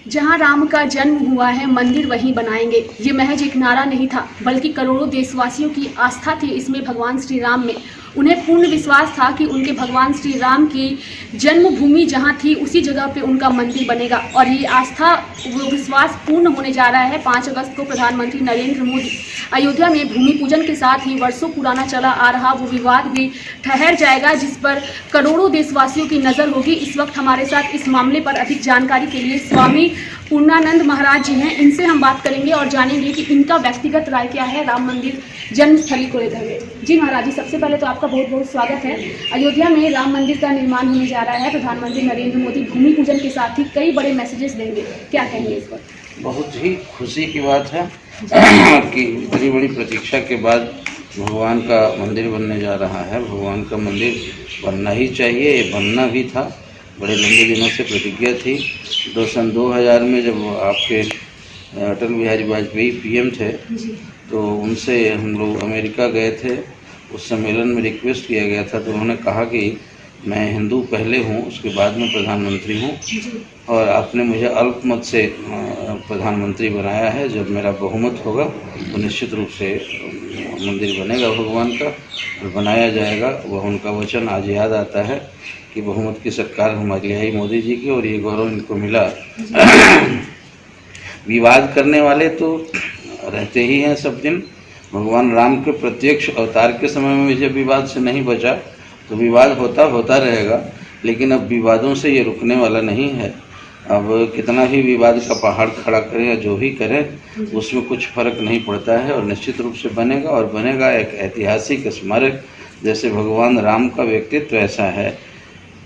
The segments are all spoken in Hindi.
जहां राम का जन्म हुआ है मंदिर वहीं बनाएंगे। ये महज एक नारा नहीं था, बल्कि करोड़ों देशवासियों की आस्था थी इसमें भगवान श्री राम में। उन्हें पूर्ण विश्वास था कि उनके भगवान श्री राम की जन्मभूमि जहां थी उसी जगह पे उनका मंदिर बनेगा। और ये आस्था वो विश्वास पूर्ण होने जा रहा है। 5 अगस्त को प्रधानमंत्री नरेंद्र मोदी अयोध्या में भूमि पूजन के साथ ही वर्षों पुराना चला आ रहा वो विवाद भी ठहर जाएगा, जिस पर करोड़ों देशवासियों की नज़र होगी। इस वक्त हमारे साथ इस मामले पर अधिक जानकारी के लिए स्वामी पूर्णानंद महाराज जी हैं। इनसे हम बात करेंगे और जानेंगे कि इनका व्यक्तिगत राय क्या है राम मंदिर जन्मस्थली को लेकर हुए। जी महाराज जी, सबसे पहले तो आपका बहुत बहुत स्वागत है। अयोध्या में राम मंदिर का निर्माण होने जा रहा है। प्रधानमंत्री नरेंद्र मोदी भूमि पूजन के साथ ही कई बड़े मैसेजेस देंगे, क्या कहेंगे इस पर? बहुत ही खुशी की बात है कि बड़ी बड़ी प्रतीक्षा के बाद भगवान का मंदिर बनने जा रहा है। भगवान का मंदिर बनना ही चाहिए, ये बनना भी था। बड़े लंबे दिनों से प्रतिज्ञा थी। सन 2000 में जब आपके अटल बिहारी वाजपेयी पीएम थे तो उनसे हम लोग अमेरिका गए थे। उस सम्मेलन में रिक्वेस्ट किया गया था तो उन्होंने कहा कि मैं हिंदू पहले हूँ, उसके बाद में प्रधानमंत्री हूँ और आपने मुझे अल्पमत से प्रधानमंत्री बनाया है। जब मेरा बहुमत होगा तो निश्चित रूप से मंदिर बनेगा भगवान का और बनाया जाएगा। वह उनका वचन आज याद आता है कि बहुमत की सरकार हमारी आई मोदी जी की और ये गौरव इनको मिला। विवाद करने वाले तो रहते ही हैं सब दिन। भगवान राम के प्रत्यक्ष अवतार के समय में जब विवाद से नहीं बचा तो विवाद होता रहेगा, लेकिन अब विवादों से ये रुकने वाला नहीं है। अब कितना भी विवाद का पहाड़ खड़ा करें या जो भी करें उसमें कुछ फर्क नहीं पड़ता है और निश्चित रूप से बनेगा और बनेगा एक ऐतिहासिक स्मारक। जैसे भगवान राम का व्यक्तित्व ऐसा है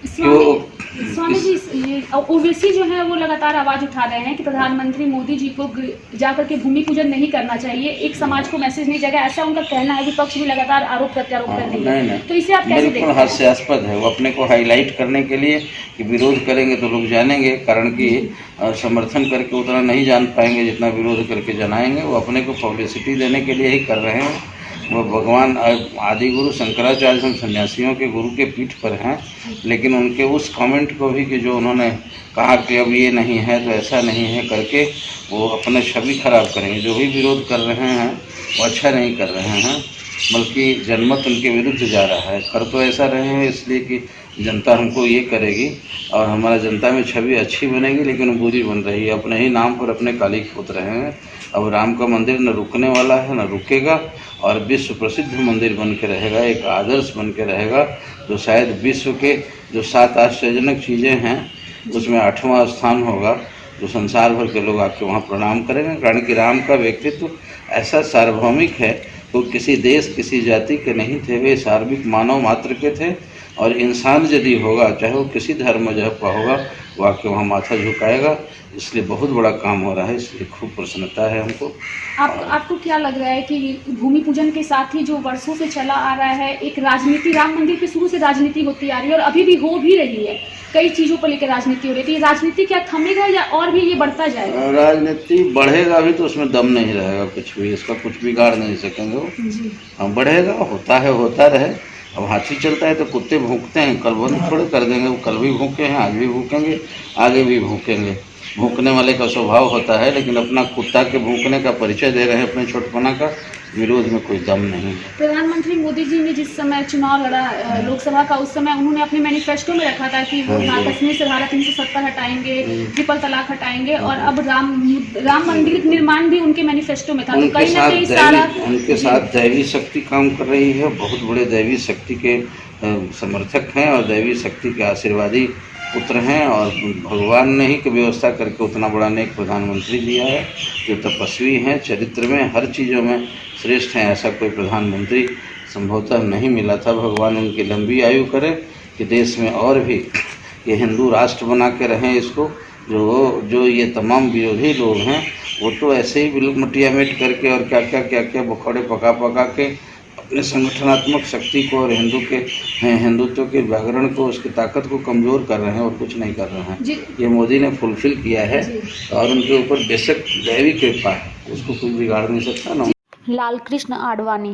कि स्वामी जी, ओवैसी जो है वो लगातार आवाज उठा रहे हैं कि प्रधानमंत्री मोदी जी को जाकर के भूमि पूजन नहीं करना चाहिए, एक समाज को मैसेज नहीं जाएगा, ऐसा उनका कहना है। विपक्ष भी लगातार आरोप प्रत्यारोप कर रही है, तो इसे आप कैसे देखते हैं? बिल्कुल हास्यास्पद है। वो अपने को हाईलाइट करने के लिए कि विरोध करेंगे तो लोग जानेंगे, कारण कि समर्थन करके उतना नहीं जान पाएंगे जितना विरोध करके जनाएंगे। वो अपने को पब्लिसिटी देने के लिए ही कर रहे हैं। वो भगवान आदि गुरु शंकराचार्य हम सन्यासियों के गुरु के पीठ पर हैं, लेकिन उनके उस कमेंट को भी कि जो उन्होंने कहा कि अब ये नहीं है तो ऐसा नहीं है करके वो अपना छवि खराब करेंगे। जो भी विरोध कर रहे हैं वो अच्छा नहीं कर रहे हैं, बल्कि जनमत उनके विरुद्ध जा रहा है। कर तो ऐसा रहे हैं इसलिए कि जनता हमको ये करेगी और हमारा जनता में छवि अच्छी बनेगी, लेकिन बुरी बन रही है। अपने ही नाम पर अपने काली खोद रहे हैं। अब राम का मंदिर न रुकने वाला है न रुकेगा और विश्व प्रसिद्ध मंदिर बन के रहेगा, एक आदर्श बन के रहेगा। जो शायद विश्व के जो 7 आश्चर्यजनक चीज़ें हैं उसमें 8वां स्थान होगा, जो संसार भर के लोग आके वहाँ प्रणाम करेंगे। कारण कि राम का व्यक्तित्व ऐसा सार्वभौमिक है, वो किसी देश किसी जाति के नहीं थे, वे सार्वभौमिक मानव मात्र के थे। और इंसान यदि होगा, चाहे वो किसी धर्म मजहब का होगा, वो आके वहाँ माथा झुकाएगा। इसलिए बहुत बड़ा काम हो रहा है, इसलिए खूब प्रसन्नता है हमको। आपको क्या लग रहा है कि भूमि पूजन के साथ ही जो वर्षों से चला आ रहा है एक राजनीति, राम मंदिर की शुरू से राजनीति होती आ रही है और अभी भी हो भी रही है, कई चीज़ों को लेकर राजनीति हो रही है, राजनीति क्या थमेगा या और भी ये बढ़ता जाएगा? राजनीति बढ़ेगा भी तो उसमें दम नहीं रहेगा, कुछ भी इसका कुछ बिगाड़ नहीं सकेंगे वो। हाँ, बढ़ेगा, होता है, होता रहे। अब हाथी चलता है तो कुत्ते भूखते हैं, कल बंद थोड़े कर देंगे। वो कल भी भूखे हैं, आज भी भूखेंगे, आगे भी भूखेंगे। भूखने वाले का स्वभाव होता है, लेकिन अपना कुत्ता के भूखने का परिचय दे रहे हैं अपने छोटपना का। विरोध में कोई दम नहीं। प्रधानमंत्री मोदी जी ने जिस समय चुनाव लड़ा लोकसभा का, उस समय उन्होंने अपने मैनिफेस्टो में रखा था कि वो कश्मीर से धारा 370 हटाएंगे, ट्रिपल तलाक हटाएंगे और अब राम मंदिर निर्माण भी उनके मैनिफेस्टो में था। तो कहीं ना कहीं सारा उनके साथ दैवी शक्ति काम कर रही है। बहुत बड़े दैवी शक्ति के समर्थक हैं और दैवी शक्ति के आशीर्वादी पुत्र हैं और भगवान ने ही की व्यवस्था करके उतना बड़ा नेक प्रधानमंत्री दिया है, जो तपस्वी हैं, चरित्र में हर चीज़ों में श्रेष्ठ हैं। ऐसा कोई प्रधानमंत्री संभवतः नहीं मिला था। भगवान उनकी लंबी आयु करे कि देश में और भी ये हिंदू राष्ट्र बना के रहें इसको। जो ये तमाम विरोधी लोग हैं वो तो ऐसे ही बिल्कुल मटियामेट करके और क्या बखौड़े पका के अपने संगठनात्मक शक्ति को और हिंदुत्व के व्याकरण को, उसकी ताकत को कमज़ोर कर रहे हैं और कुछ नहीं कर रहे हैं। ये मोदी ने फुलफिल किया है और उनके ऊपर बेशक दैवी कृपा है, उसको कोई बिगाड़ नहीं सकता ना। लालकृष्ण आडवाणी।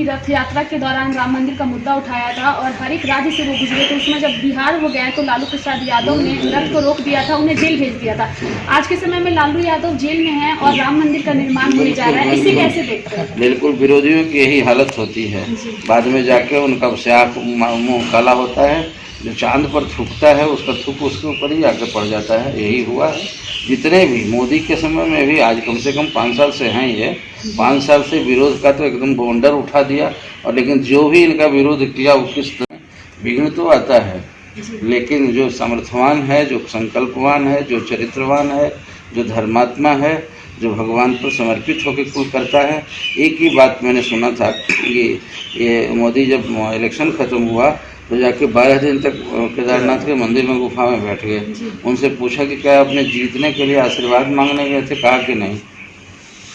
रथ यात्रा के दौरान राम मंदिर का मुद्दा उठाया था और हर एक राज्य से वो गुजरे, तो उसमें जब बिहार हो गया तो लालू प्रसाद यादव ने रथ को रोक दिया था, उन्हें जेल भेज दिया था। आज के समय में लालू यादव जेल में हैं और राम मंदिर का निर्माण होने जा रहा है, इसे कैसे देखते हैं? बिल्कुल विरोधियों की यही हालत होती है, बाद में जाके उनका स्याह मुँह काला होता है, जो चांद पर थूकता है उसका थूक उसके ऊपर ही आके पड़ जाता है। यही हुआ है जितने भी मोदी के समय में भी, आज कम से कम 5 साल से हैं ये, 5 साल से विरोध का तो एकदम बवंडर उठा दिया। और लेकिन जो भी इनका विरोध किया वो किस विघ्न तो आता है, लेकिन जो समर्थवान है, जो संकल्पवान है, जो चरित्रवान है, जो धर्मात्मा है, जो भगवान पर समर्पित होकर कुल करता है। एक ही बात मैंने सुना था कि ये मोदी जब इलेक्शन ख़त्म हुआ तो जाके 12 दिन तक केदारनाथ के मंदिर में गुफा में बैठ गए। उनसे पूछा कि क्या आपने जीतने के लिए आशीर्वाद मांगने गए थे? कहा कि नहीं।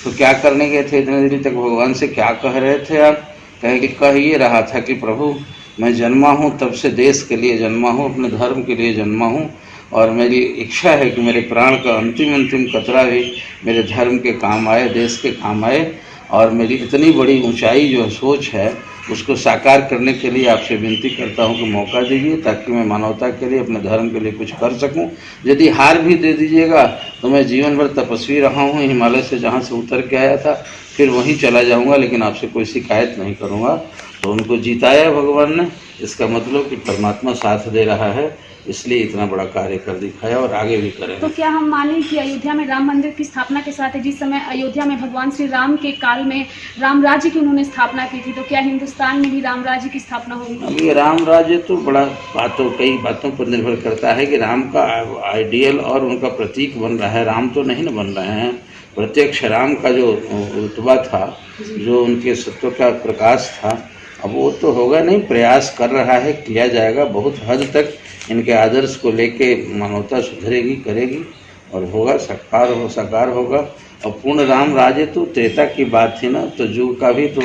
तो क्या करने गए थे इतने दिन तक? भगवान से क्या कह रहे थे आप? कह ये रहा था कि प्रभु मैं जन्मा हूँ तब से देश के लिए जन्मा हूँ, अपने धर्म के लिए जन्मा हूँ, और मेरी इच्छा है कि मेरे प्राण का अंतिम कतरा भी मेरे धर्म के काम आए, देश के काम आए। और मेरी इतनी बड़ी ऊंचाई जो सोच है उसको साकार करने के लिए आपसे विनती करता हूं कि मौका दीजिए, ताकि मैं मानवता के लिए, अपने धर्म के लिए कुछ कर सकूं। यदि हार भी दे दीजिएगा तो मैं जीवन भर तपस्वी रहा हूं, हिमालय से जहां से उतर के आया था फिर वहीं चला जाऊंगा, लेकिन आपसे कोई शिकायत नहीं करूंगा। तो उनको जिताया भगवान ने, इसका मतलब कि परमात्मा साथ दे रहा है, इसलिए इतना बड़ा कार्य कर दिखाया और आगे भी करेंगे। तो क्या हम माने कि अयोध्या में राम मंदिर की स्थापना के साथ, जिस समय अयोध्या में भगवान श्री राम के काल में राम राज्य की उन्होंने स्थापना की थी, तो क्या हिंदुस्तान में भी राम राज्य की स्थापना होगी? अब ये राम राज्य तो बड़ा कई बातों पर निर्भर करता है कि राम का आइडियल और उनका प्रतीक बन रहा है, राम तो नहीं न बन रहे हैं। प्रत्यक्ष राम का जो रुतबा था, जो उनके सत्व का प्रकाश था, अब वो तो होगा नहीं। प्रयास कर रहा है, किया जाएगा। बहुत हद तक इनके आदर्श को लेके मानवता सुधरेगी, करेगी और होगा, साकार होगा। और पूर्ण राम राज्य तो त्रेता की बात थी ना, तो युग का भी तो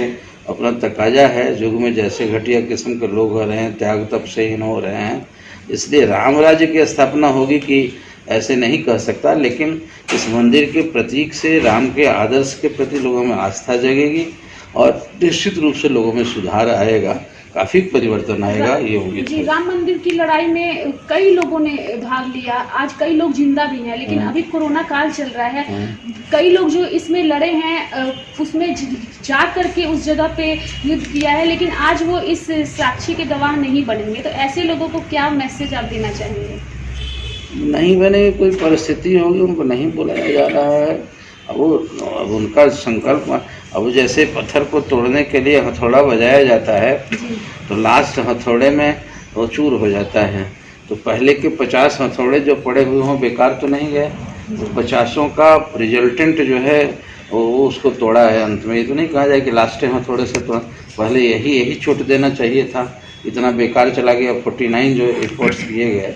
अपना तकाजा है। युग में जैसे घटिया किस्म के लोग हो रहे हैं, त्याग तप से हीन हो रहे हैं, इसलिए राम राज्य की स्थापना होगी कि ऐसे नहीं कह सकता। लेकिन इस मंदिर के प्रतीक से, राम के आदर्श के प्रति लोगों में आस्था जगेगी और निश्चित रूप से लोगों में सुधार आएगा, काफ़ी परिवर्तन आएगा। ये होगी जी। राम मंदिर की लड़ाई में कई लोगों ने भाग लिया, आज कई लोग जिंदा भी हैं, लेकिन अभी कोरोना काल चल रहा है। कई लोग जो इसमें लड़े हैं उसमें जा करके उस जगह पे युद्ध किया है, लेकिन आज वो इस साक्षी के गवाह नहीं बनेंगे। तो ऐसे लोगों को क्या मैसेज आप देना चाहेंगे? नहीं बने, कोई परिस्थिति होगी, उनको नहीं बुलाया जा रहा है। अब उनका संकल्प, अब जैसे पत्थर को तोड़ने के लिए हथौड़ा बजाया जाता है तो लास्ट हथौड़े में वो चूर हो जाता है। तो पहले के 50 हथौड़े जो पड़े हुए हों बेकार तो नहीं गए, तो 50ओं का रिजल्टेंट जो है वो उसको तोड़ा है अंत में। ये तो नहीं कहा जाए कि लास्ट हथौड़े से तोड़ा, पहले यही चोट देना चाहिए था, इतना बेकार चला गया। 49 जो एफर्ट्स किए गए,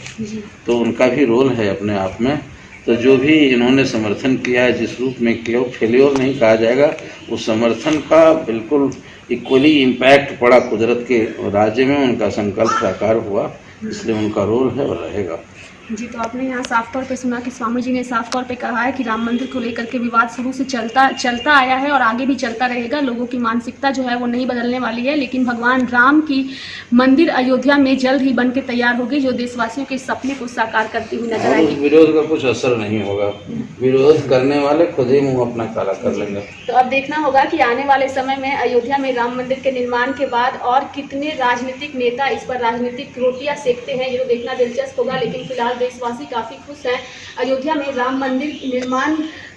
तो उनका भी रोल है अपने आप में। तो जो भी इन्होंने समर्थन किया है, जिस रूप में किया, फेल्योर नहीं कहा जाएगा। उस समर्थन का बिल्कुल इक्वली इम्पैक्ट पड़ा कुदरत के राज्य में, उनका संकल्प साकार हुआ, इसलिए उनका रोल है और रहेगा। जी। तो आपने यहाँ साफ तौर पे सुना कि स्वामी जी ने साफ तौर पे कहा है कि राम मंदिर को लेकर के विवाद शुरू से चलता आया है और आगे भी चलता रहेगा। लोगों की मानसिकता जो है वो नहीं बदलने वाली है, लेकिन भगवान राम की मंदिर अयोध्या में जल्द ही बन के तैयार होगी, जो देशवासियों के सपने को साकार करती हुई नजर आएगी। विरोध का कुछ असर नहीं होगा, विरोध करने वाले खुद ही मुँह अपना काला कर लेंगे। तो अब देखना होगा कि आने वाले समय में अयोध्या में राम मंदिर के निर्माण के बाद और कितने राजनीतिक नेता इस पर राजनीतिक रोटियां सेकते हैं, ये तो देखना दिलचस्प होगा। लेकिन फिलहाल देशवासी काफ़ी खुश हैं अयोध्या में राम मंदिर निर्माण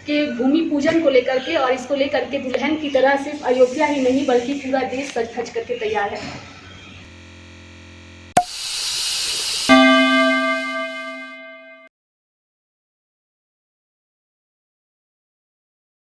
के भूमि पूजन को लेकर के, और इसको लेकर के दुल्हन की तरह सिर्फ अयोध्या ही नहीं बल्कि पूरा देश सज धज करके तैयार है।